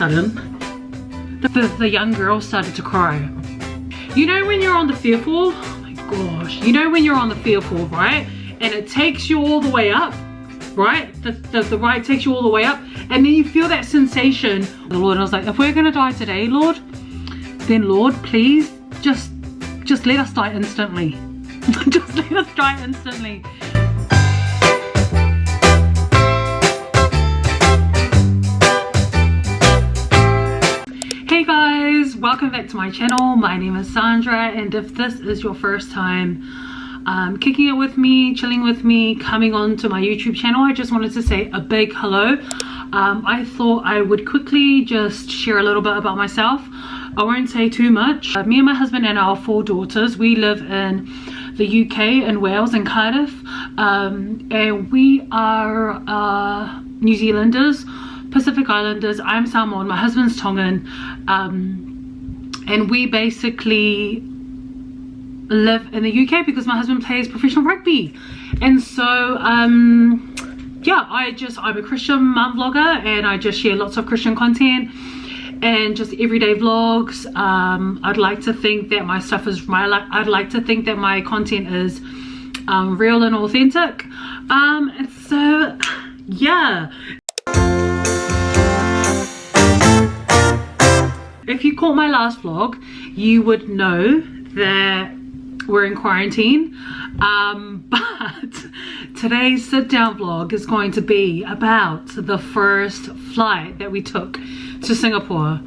sudden, the young girl started to cry. You know when you're on the fearful? Oh my gosh. You know when you're on the fearful, right? And it takes you all the way up, right? The ride takes you all the way up. And then you feel that sensation. The Lord, I was like, if we're going to die today, Lord, then Lord, please, just let us die instantly. Just let us die instantly. Hey guys, welcome back to my channel. My name is Sandra, and if this is your first time kicking it with me, chilling with me, coming on to my YouTube channel, I just wanted to say a big hello. I thought I would quickly just share a little bit about myself. I won't say too much. Me and my husband and our 4 daughters, we live in the UK, in Wales, in Cardiff, and we are New Zealanders, Pacific Islanders. I'm Samoan, my husband's Tongan, and we basically live in the UK because my husband plays professional rugby. And so yeah, I'm a Christian mum vlogger, and I just share lots of Christian content and just everyday vlogs. I'd like to think that my stuff is I'd like to think that my content is real and authentic, and so yeah. If you caught my last vlog, you would know that we're in quarantine, but today's sit down vlog is going to be about the first flight that we took to Singapore.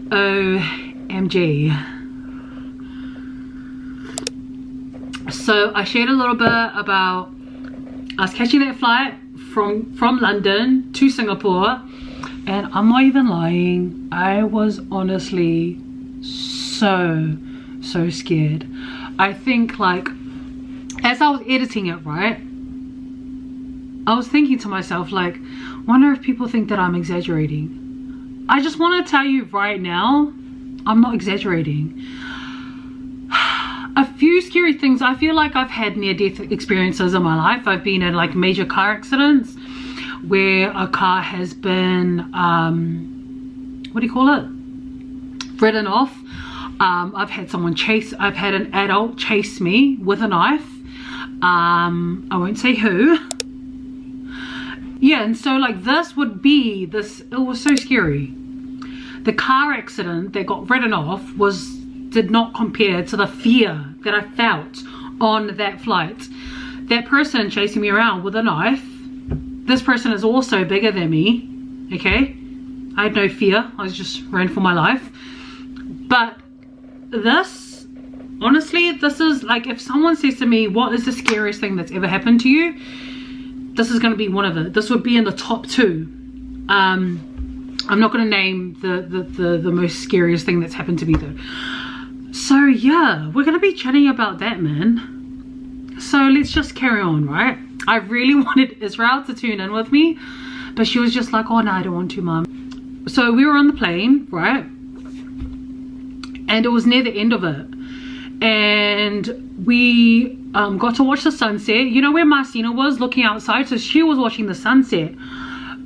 OMG. So I shared a little bit about us catching that flight from London to Singapore, and I'm not even lying, I was honestly so scared. I think, like, as I was editing it, right, I was thinking to myself, like, wonder if people think that I'm exaggerating. I just want to tell you right now, I'm not exaggerating. A few scary things. I feel like I've had near-death experiences in my life. I've been in like major car accidents where a car has been what do you call it, ridden off. I've had an adult chase me with a knife. I won't say who. Yeah, and so like this, it was so scary. The car accident that got ridden off did not compare to the fear that I felt on that flight. That person chasing me around with a knife, this person is also bigger than me, okay? I had no fear, I just ran for my life. But this, honestly, this is like, if someone says to me, what is the scariest thing that's ever happened to you? This is going to be one of it. This would be in the top 2. I'm not going to name the most scariest thing that's happened to me though. So yeah, we're going to be chatting about that, man. So let's just carry on, right? I really wanted Israel to tune in with me, but she was just like, oh no, I don't want to, mum. So we were on the plane, right? And it was near the end of it, and we got to watch the sunset. You know where Marcina was looking outside? So she was watching the sunset.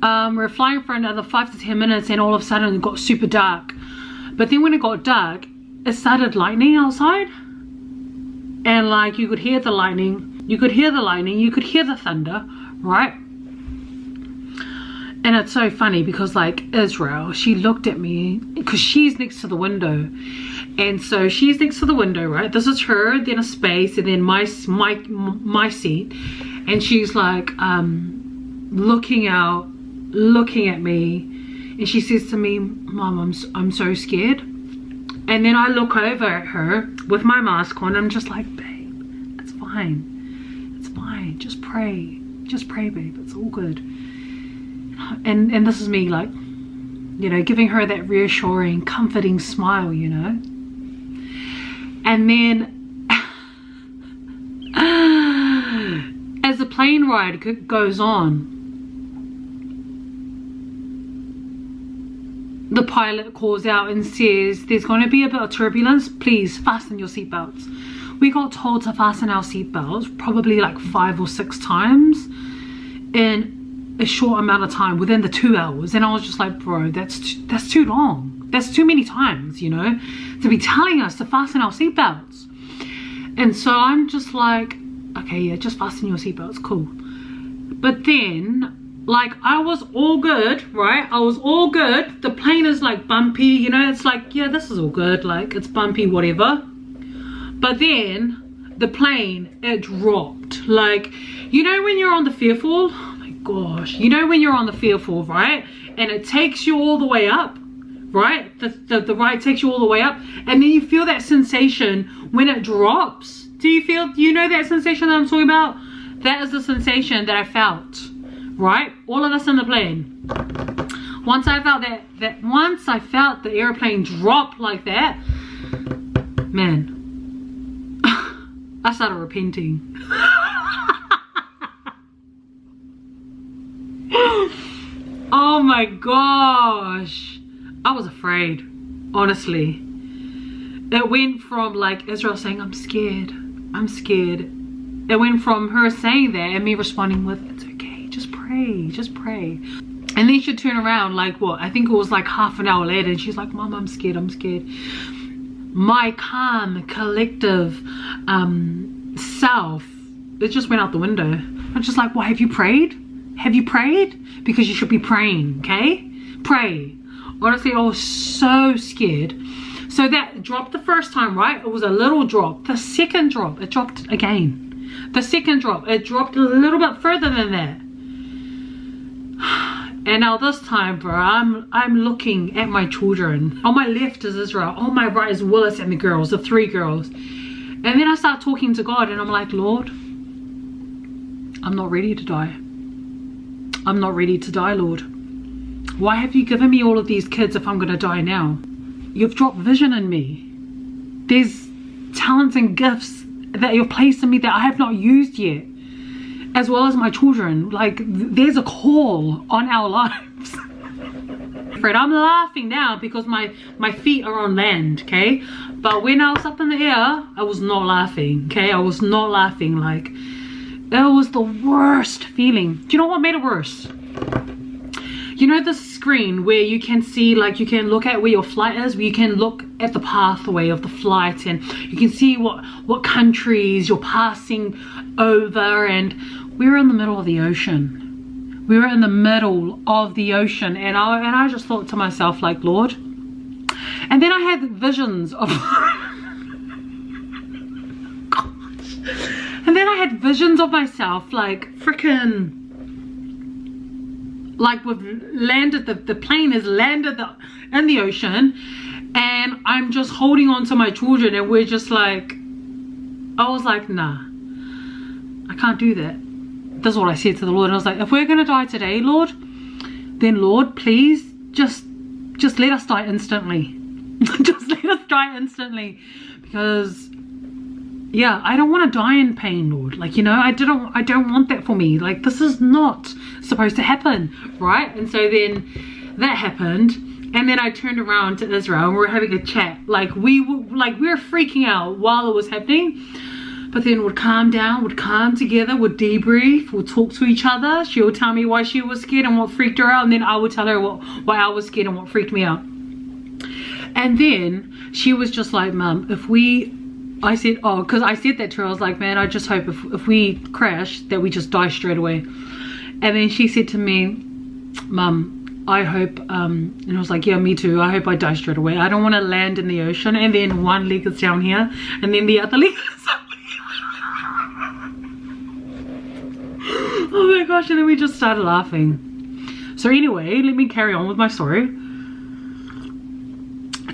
We're flying for another 5 to 10 minutes, and all of a sudden it got super dark. But then when it got dark, it started lightning outside, and like you could hear the lightning, you could hear the thunder, right? And it's so funny because like Israel, she looked at me because she's next to the window, and so she's next to the window, right? This is her, then a space, and then my seat, and she's like looking at me, and she says to me, Mom, I'm so scared. And then I look over at her with my mask on, and I'm just like, babe, it's fine, just pray, babe, it's all good. And this is me, like, you know, giving her that reassuring, comforting smile, you know. And then as the plane ride goes on, the pilot calls out and says, there's going to be a bit of turbulence, please fasten your seatbelts. We got told to fasten our seatbelts probably like 5 or 6 times in a short amount of time within the 2 hours. And I was just like, bro, that's too long. That's too many times, you know, to be telling us to fasten our seatbelts. And so I'm just like, okay, yeah, just fasten your seatbelts, cool. But then, like, I was all good, right? I was all good. The plane is like bumpy, you know, it's like, yeah, this is all good, like it's bumpy, whatever. But then the plane, it dropped. Like, you know when you're on the fearful, oh my gosh, you know when you're on the fearful, right? And it takes you all the way up, right? The ride takes you all the way up, and then you feel that sensation when it drops. Do you know that sensation that I'm talking about? That is the sensation that I felt, right? All of us in the plane. Once I felt once I felt the airplane drop like that, man, I started repenting. Oh my gosh, I was afraid, honestly. It went from like Israel saying, I'm scared, it went from her saying that and me responding with, it's okay, just pray, just pray. And then she'd turn around like, what, I think it was like half an hour later, and she's like, Mom, I'm scared. My calm, collective self, it just went out the window. I'm just like, well, have you prayed? Have you prayed? Because you should be praying, okay? Pray. Honestly, I was so scared. So that dropped the first time, right? It was a little drop. The second drop, it dropped again. The second drop, it dropped a little bit further than that. And now this time, bro, I'm looking at my children. On my left is Israel. On my right is Willis and the girls, the 3 girls. And then I start talking to God, and I'm like, Lord, I'm not ready to die. I'm not ready to die, Lord. Why have you given me all of these kids if I'm going to die now? You've dropped vision in me. There's talents and gifts that you've placed in me that I have not used yet, as well as my children. Like, there's a call on our lives. Fred, I'm laughing now because my feet are on land, okay? But when I was up in the air, I was not laughing, okay? I was not laughing. Like, it was the worst feeling. Do you know what made it worse? You know the screen where you can see, like, you can look at where your flight is, where you can look at the pathway of the flight, and you can see what countries you're passing over. And we were in the middle of the ocean. We were in the middle of the ocean, and I just thought to myself, like, Lord. And then I had visions of gosh. And then I had visions of myself, like, freaking, like we've landed, the plane has landed in the ocean, and I'm just holding on to my children, and we're just like, I was like, nah, I can't do that. That's what I said to the Lord. And I was like, if we're gonna die today, Lord, then Lord, please just let us die instantly. Just let us die instantly, because yeah, I don't want to die in pain, Lord. Like, you know, I don't want that for me. Like, this is not supposed to happen, right? And so then that happened, and then I turned around to Israel, and we were having a chat. Like, we were freaking out while it was happening, but then would calm down, would calm together, would debrief, would talk to each other. She would tell me why she was scared and what freaked her out, and then I would tell her why I was scared and what freaked me out. And then she was just like, Mum, I said, oh, because I said that to her, I was like, man, I just hope if we crash that we just die straight away. And then she said to me, Mum, I hope, and I was like, yeah, me too, I hope I die straight away. I don't want to land in the ocean and then one leg is down here and then the other leg is up here. Oh my gosh, and then we just started laughing. So anyway, let me carry on with my story.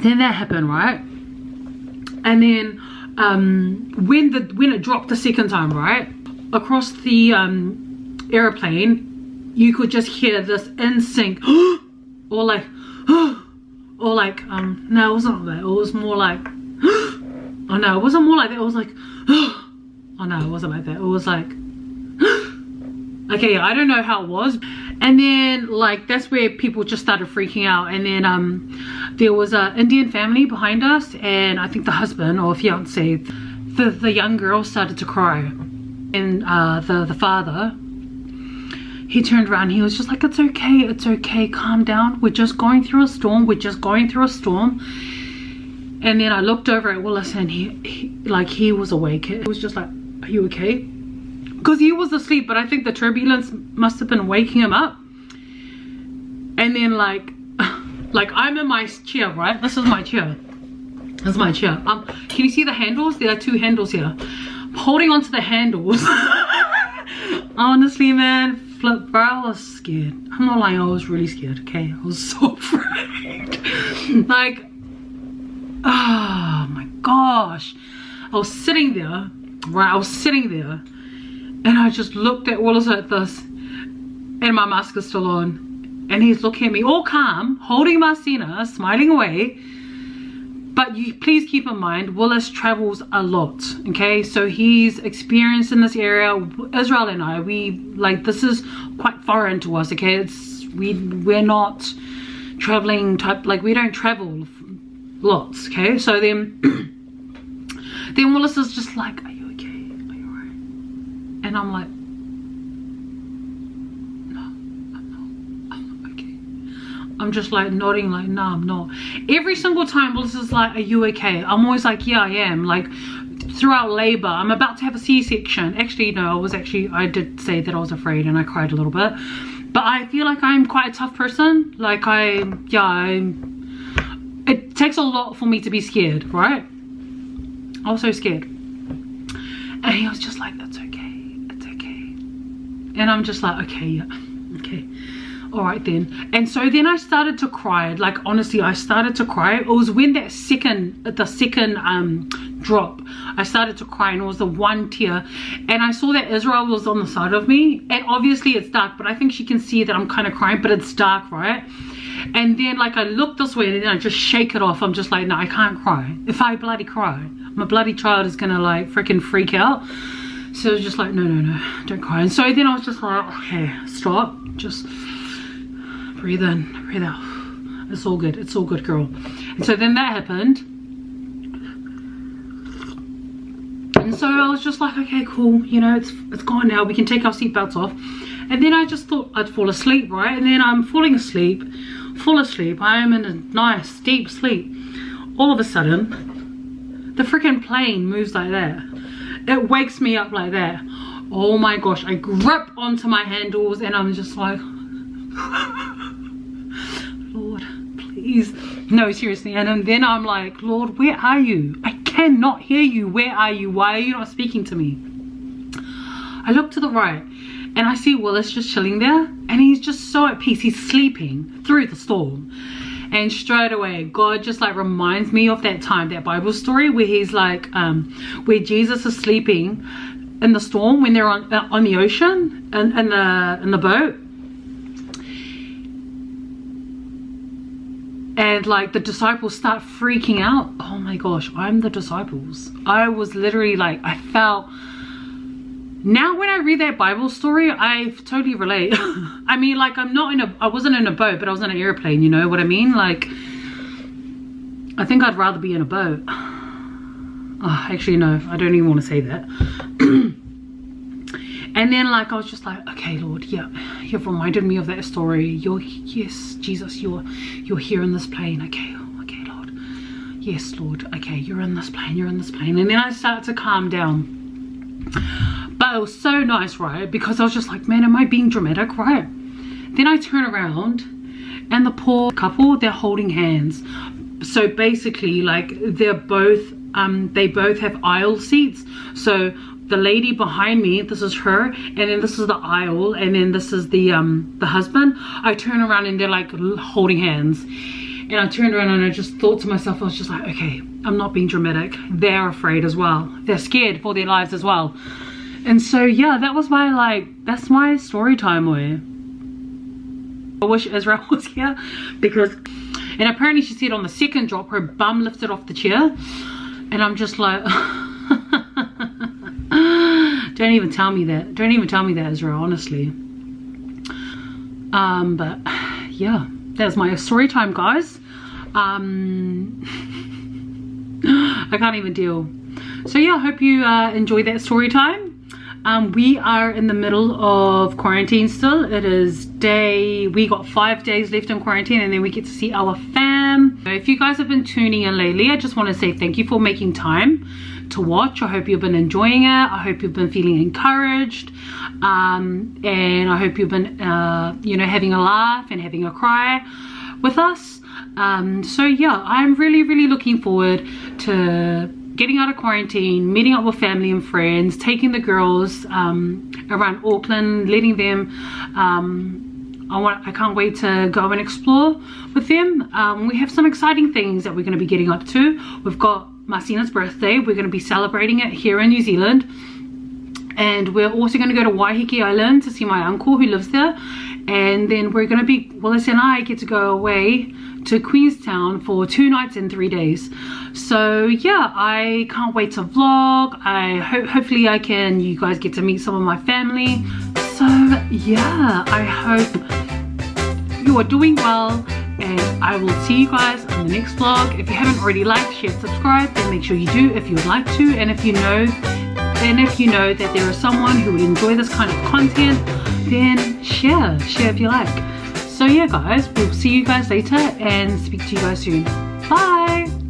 Then that happened, right? And then when it dropped the second time, right, across the airplane, you could just hear this in sync or like no, it wasn't like that. It was more like oh no, it wasn't more like that. It was like oh no, it wasn't like that. It was like okay, I don't know how it was. And then, like, that's where people just started freaking out. And then there was an Indian family behind us, and I think the husband or fiance, the young girl started to cry. And the father, he turned around, he was just like, it's okay, calm down, we're just going through a storm, and then I looked over at Willis, and he was awake. It was just like, are you okay? Because he was asleep, but I think the turbulence must have been waking him up. And then like I'm in my chair, right? This is my chair. Can you see the handles? There are 2 handles here. I'm holding onto the handles. Honestly, man, flip, bro, I was scared. I'm not lying, I was really scared, okay? I was so afraid. Like, oh my gosh. I was sitting there, right? And I just looked at Willis like this, and my mask is still on. And he's looking at me all calm, holding Marcina, smiling away. But please keep in mind, Willis travels a lot, okay? So he's experienced in this area. Israel and I, this is quite foreign to us, okay? We're not traveling type, like we don't travel lots, okay? So then Willis is just like, are you okay? Are you alright? And I'm like, I'm just like nodding like, no, I'm not. Every single time Willis is like, are you okay? I'm always like, yeah, I am. Like throughout labor, I'm about to have a C-section. Actually, no, I did say that I was afraid, and I cried a little bit. But I feel like I'm quite a tough person. Like it takes a lot for me to be scared, right? I was so scared. And he was just like, it's okay, it's okay. And I'm just like, okay, yeah, okay. All right then. And so then I started to cry. Like honestly, I started to cry. It was when the second drop, I started to cry, and it was the one tear, and I saw that Israel was on the side of me, and obviously it's dark, but I think she can see that I'm kind of crying, but it's dark, right? And then like I look this way, and then I just shake it off. I'm just like, no, I can't cry. If I bloody cry, my bloody child is gonna like freaking freak out. So it was just like, no, don't cry. And so then I was just like, okay, stop, just breathe in, breathe out. It's all good, girl. And so then that happened. And so I was just like, okay, cool, you know, it's gone now, we can take our seatbelts off. And then I just thought I'd fall asleep, right? And then I'm falling asleep, I am in a nice deep sleep. All of a sudden, the freaking plane moves like that. It wakes me up like that. Oh my gosh, I grip onto my handles, and I'm just like, Lord, please. No, seriously. And then I'm like, Lord, where are you? I cannot hear you. Where are you? Why are you not speaking to me? I look to the right, and I see Willis just chilling there, and he's just so at peace. He's sleeping through the storm. And straight away, God just like reminds me of that time, that Bible story where he's like, where Jesus is sleeping in the storm when they're on the ocean, in the boat. And like the disciples start freaking out. Oh my gosh, I'm the disciples. I was literally like, I felt, now when I read that Bible story, I totally relate. I mean, like I wasn't in a boat, but I was in an airplane, you know what I mean? Like, I think I'd rather be in a boat. Oh, actually no, I don't even want to say that. And then like I was just like, okay, Lord, yeah, you've reminded me of that story. Yes, Jesus, you're here in this plane. Okay, Lord. Yes, Lord. Okay, you're in this plane. And then I started to calm down. But it was so nice, right? Because I was just like, man, am I being dramatic, right? Then I turn around, and the poor couple, they're holding hands. So basically, like they're both, they both have aisle seats. So the lady behind me, this is her, and then this is the aisle, and then this is the husband. I turn around, and they're like holding hands. And I turned around, and I just thought to myself, I was just like, okay, I'm not being dramatic. They're afraid as well. They're scared for their lives as well. And so yeah, that was my that's my story time way. I wish Israel was here, because, and apparently she said on the second drop her bum lifted off the chair, and I'm just like, don't even tell me that, Israel, honestly. But yeah, that's my story time, guys. I can't even deal. So yeah, I hope you enjoyed that story time. We are in the middle of quarantine still. It is we got 5 days left in quarantine, and then we get to see our fam. If you guys have been tuning in lately, I just want to say thank you for making time to watch. I hope you've been enjoying it. I hope you've been feeling encouraged, and I hope you've been you know, having a laugh and having a cry with us. So yeah, I'm really looking forward to getting out of quarantine, meeting up with family and friends, taking the girls around Auckland, letting them I can't wait to go and explore with them. We have some exciting things that we're going to be getting up to. We've got Marcina's birthday. We're going to be celebrating it here in New Zealand, and we're also going to go to Waiheke Island to see my uncle who lives there. And then we're going to be, Wallace and I get to go away to Queenstown for 2 nights and 3 days. So yeah, I can't wait to vlog. Hopefully you guys get to meet some of my family. So yeah, I hope you are doing well, and I will see you guys in the next vlog. If you haven't already liked, shared, subscribed, then make sure you do if you would like to. And if you know that there is someone who would enjoy this kind of content, then share if you like. So yeah guys, we'll see you guys later and speak to you guys soon. Bye.